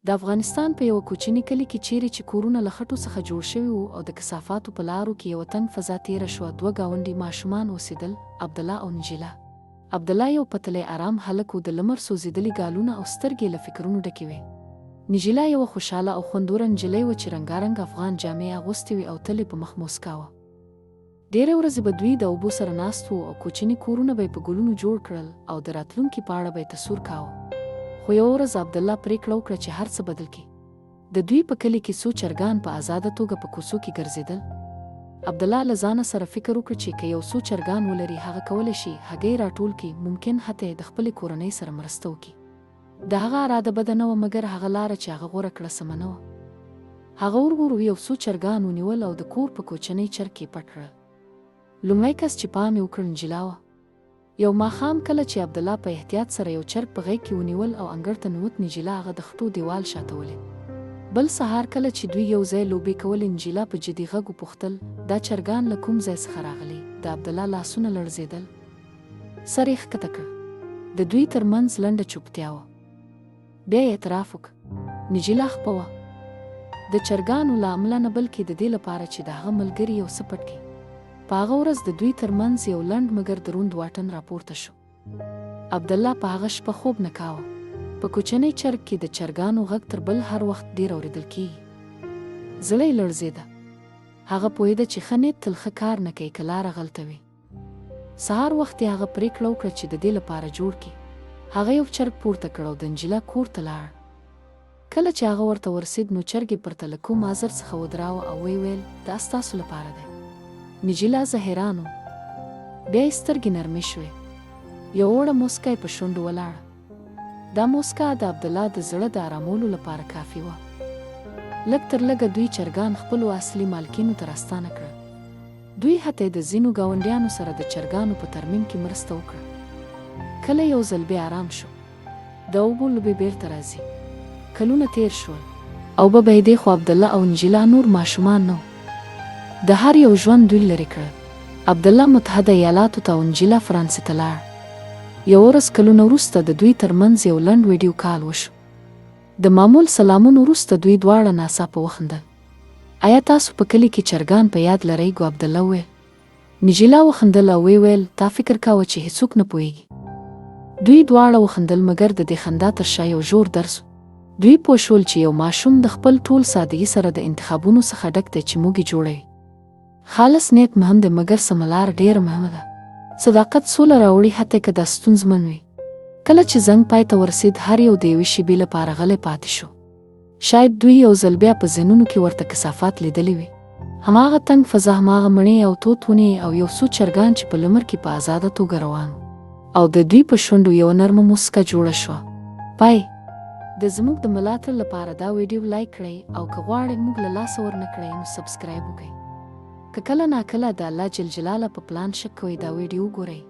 د افغانستان په یو کوچني کلي کې چیرې چې کورونه له خټو څخه جوړ شوي وو او د کثافاتو په لارو کې یوه تنګ فضا تیره شوه، دوه ګاونډي ماشومان اوسېدل، عبدالله او نجیله. عبدالله یو پتلی آرام هلک و، د لمر سوځېدلي ګالونه او سترګې له فکرونو ډکې وې. نجیله یوه خوشحاله او خوندوره نجلۍ وه چې رنګارنګ افغان جامې اغوستې وې او تل یې په مخ موسکا وه. ډېرې ورځې به دوی د اوبو سره ناست وو او کوچني کورونه به یې په ګلونو جوړ کړل او د راتلونکي په اړه به یې تصور کاوه. خو یوه ورځ عبدالله پرېکړه وکړه چې هر څه بدل کړي. د دوی په کلي کې څو چرګان په ازاده توګه په کوڅو کې ګرځېدل. عبدالله له ځانه سره فکر وکړ چې که یو څو چرګان ولري، هغه کولی شي هګۍ راټول کړي، ممکن حتی د خپلې کورنۍ سره مرسته وکړي. د هغه اراده بده نه وه، مګر هغه لاره چې هغه غوره کړه سمه نه وه. هغه ورو یو څو چرګان ونیول او د کور په کوچنۍ چرګ کې پټ کړل. لومړی کس چې پام یې وکړ نجیله وه. یو ماښام کله چې عبدالله په احتیاط سره یو چرګ په غېږ کې ونیول او انګړ ته نوت، نجیله هغه د خټو دیوال شاته ولید. بل سهار کله چې دوی یو ځای لوبې کولې، نجیله په جدي غږ وپوښتل، دا چرګان له کوم ځای څخه راغلي؟ د عبدالله لاسونه لړزېدل، سر یې ښکته کړ. د دوی ترمنځ لنډه چوپتیا وه. بیا یې اعتراف وکړ، نجیله خپه وه، د چرګانو له امله نه، بلکې د دې لپاره چې د هغه ملګري یو څه پټ کړي. په هغه ورځ د دوی ترمنځ یو لنډ مګر دروند واټن راپورته شو. عبدالله په هغه شپه خوب نه کاوه. په کوچنۍ چرګ کې د چرګانو غږ تر بل هر وخت ډېر اورېدل کېږي. زړه یې لړزېده. هغه پوهېده چې ښه نیت تل ښه کار نه کوي که لاره غلطه وي. سهار وخت یې هغه پرېکړه وکړه چې د دې لپاره جوړ کړي. هغه یو چرګ پورته کړ او د نجیله کور ته لاړ. کله چې هغه ورته ورسېد، نو چرګ یې پرته له کوم عذر څخه ودراوه او ویې ویل، دا ستاسو لپاره دی. نجیله زه حیران وم. بیا یې سترګې نرمې شوې. یو وړه موسکا یې په شونډو ولاړه. دا موسکا د عبدالله د زړه د آرامولو لپاره کافي وه. لږ تر لږه دوی چرګان خپلو اصلي مالکینو ته راستانه کړل. دوی حتی د ځینو ګاونډیانو سره د چرګانو په ترمیم کې مرسته وکړه. کله یو ځل بیا آرام شو. د اوبو لوبې بیرته راځي. کلونه تیر شول. اوبه بهېدې، خو عبدالله او نجیله نور ماشومان نه وو. د هر یو ژوند دوی لرې کړل. عبدالله متحده ایالاتو ته او نجیله فرانسې ته لاړ. یوه ورځ کلونه وروسته د دوی ترمنځ یو لنډ ویډیو کال وشو. د معمول سلامونو وروسته دوی دواړه ناڅاپه وخندل. آیا تاسو په کلي کې چرګان په یاد لرئ؟ عبدالله وویل. نجیله وخندل او ویې ویل، تا فکر کاوه چې هیڅوک نه پوهیږي؟ دوی دواړه وخندل، مګر د دې خندا تر شا یو ژور درس و. دوی پوه شول چې یو ماشوم د خپل ټول سادګي سره د انتخابونو څخه ډک دی چې موږ یې جوړوي. خالص نیت مهم دی، مګر سمه لار ډېره مهمه ده. صداقت سوله راوړي، حتی که دا ستونزمن وي. کله چې زنګ پای ته ورسېد، هر یو د یوې شېبې لپاره غلی پاتې شو. شاید دوی یو ځل بیا په ذهنونو کې ورته کثافات لیدلی وي. هماغه تنګ فضا، هماغه مڼې او توت ونې او یو څو چرګان چې په لمر کې په ازاده توګه روان وو. او د دوی په شونډو یوه نرمه موسکا جوړه شوه. پای د زموږ د ملاتړ لپاره دا ویډیو لایک کړئ، او که غواړئ موږ له لاسه ورنه کړئ نو سبسکرایب وکړئ. که کله ناکله د الله جل جلاله په پلان شک کوئ، دا ویډیو وګورئ.